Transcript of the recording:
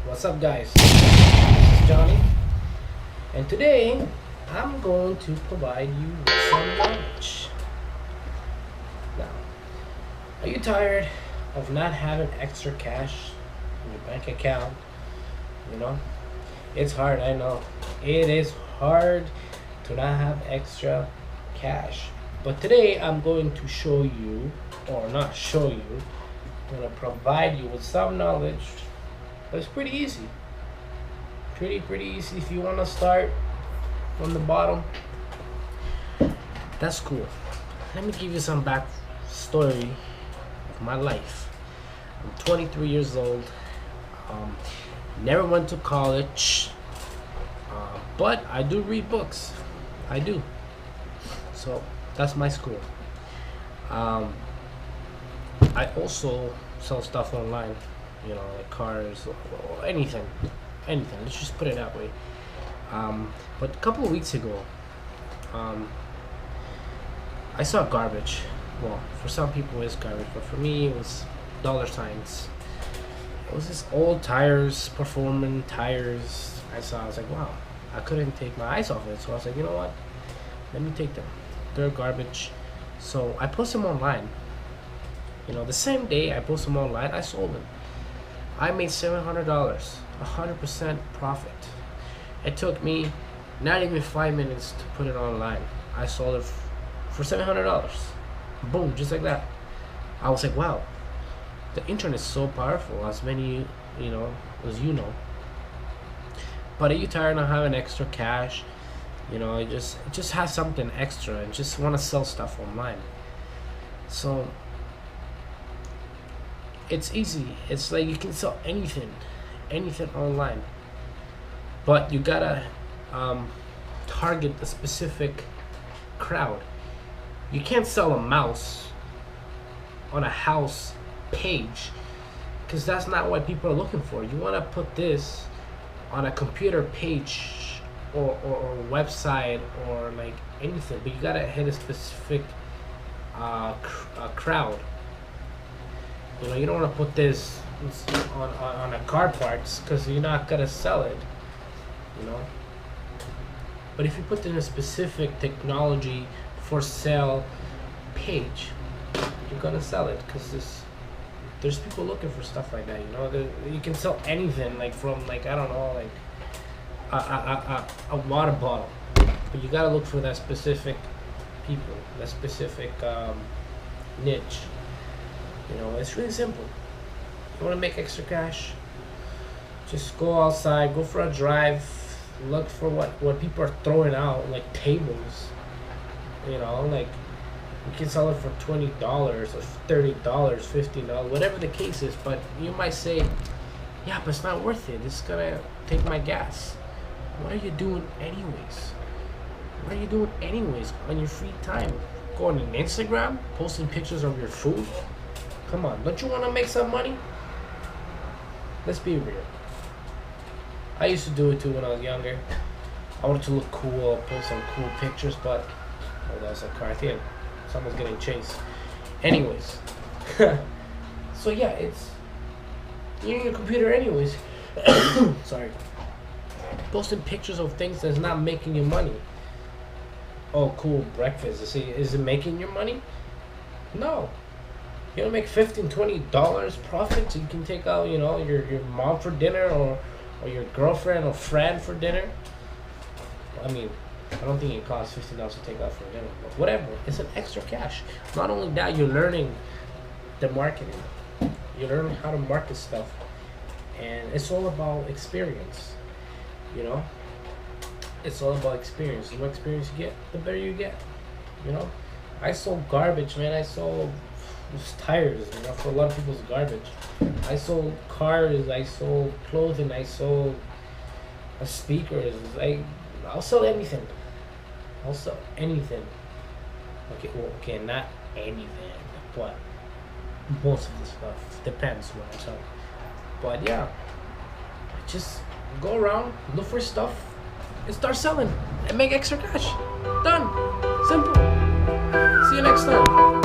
What's up, guys? This is Johnny, and today I'm going to provide you with some knowledge. Now, are you tired of not having extra cash in your bank account? You know, it's hard, I know. It is hard to not have extra cash. But today I'm going to show you, or not show you, I'm going to provide you with some knowledge. But it's pretty easy. Pretty easy. If you want to start from the bottom, that's cool. Let me give you some back story of my life. I'm 23 years old. Never went to college, but I do read books. I do. So that's my school. I also sell stuff online. You know, like cars or anything. Let's just put it that way. But a couple of weeks ago, I saw garbage. Well, for some people it's garbage, but for me it was dollar signs. It was this old tires, performing tires. I was like, wow, I couldn't take my eyes off it. So I was like, you know what? Let me take them. They're garbage. So I posted them online. You know, the same day I posted them online, I sold them. I made $700, 100% profit. It took me not even 5 minutes to put it online. I sold it for $700. Boom, just like that. I was like, wow, the internet is so powerful, as many, as you know. But are you tired of having extra cash? You know, just have something extra and just want to sell stuff online. So it's easy. It's like you can sell anything online, but you gotta target a specific crowd. You can't sell a mouse on a house page, because that's not what people are looking for. You want to put this on a computer page or website or like anything, but you gotta hit a specific crowd. You know, you don't want to put this on a car parts, because you're not gonna sell it. You know, but if you put in a specific technology for sale page, you're gonna sell it, because there's people looking for stuff like that. You know, you can sell anything, like from I don't know, like a water bottle, but you gotta look for that specific people, that specific niche. You know, it's really simple. You want to make extra cash? Just go outside, go for a drive, look for what people are throwing out, like tables. You know, like you can sell it for $20 or $30, $50, whatever the case is. But you might say, yeah, but it's not worth it. It's gonna take my gas. What are you doing anyways? On your free time? Going on Instagram, posting pictures of your food? Come on, don't you want to make some money? Let's be real. I used to do it too when I was younger. I wanted to look cool, post some cool pictures, but that's a car. I think someone's getting chased. Anyways, so yeah, it's you're on your computer anyways. Sorry, posting pictures of things that's not making you money. Oh, cool breakfast. Is it making you money? No. You don't make $15-$20 profit, so you can take out, your mom for dinner or your girlfriend or friend for dinner. I mean, I don't think it costs $15 to take out for dinner, but whatever. It's an extra cash. Not only that, you're learning the marketing. You're learning how to market stuff, and it's all about experience. You know, it's all about experience. The more experience you get, the better you get. You know, I sold garbage, man. I sold tires, for a lot of people it's garbage. I sold cars, I sold clothing, I sold speakers. I'll sell anything. Okay, not anything, but most of the stuff depends what I'm selling. But yeah, just go around, look for stuff, and start selling, and make extra cash. Done. Simple. See you next time.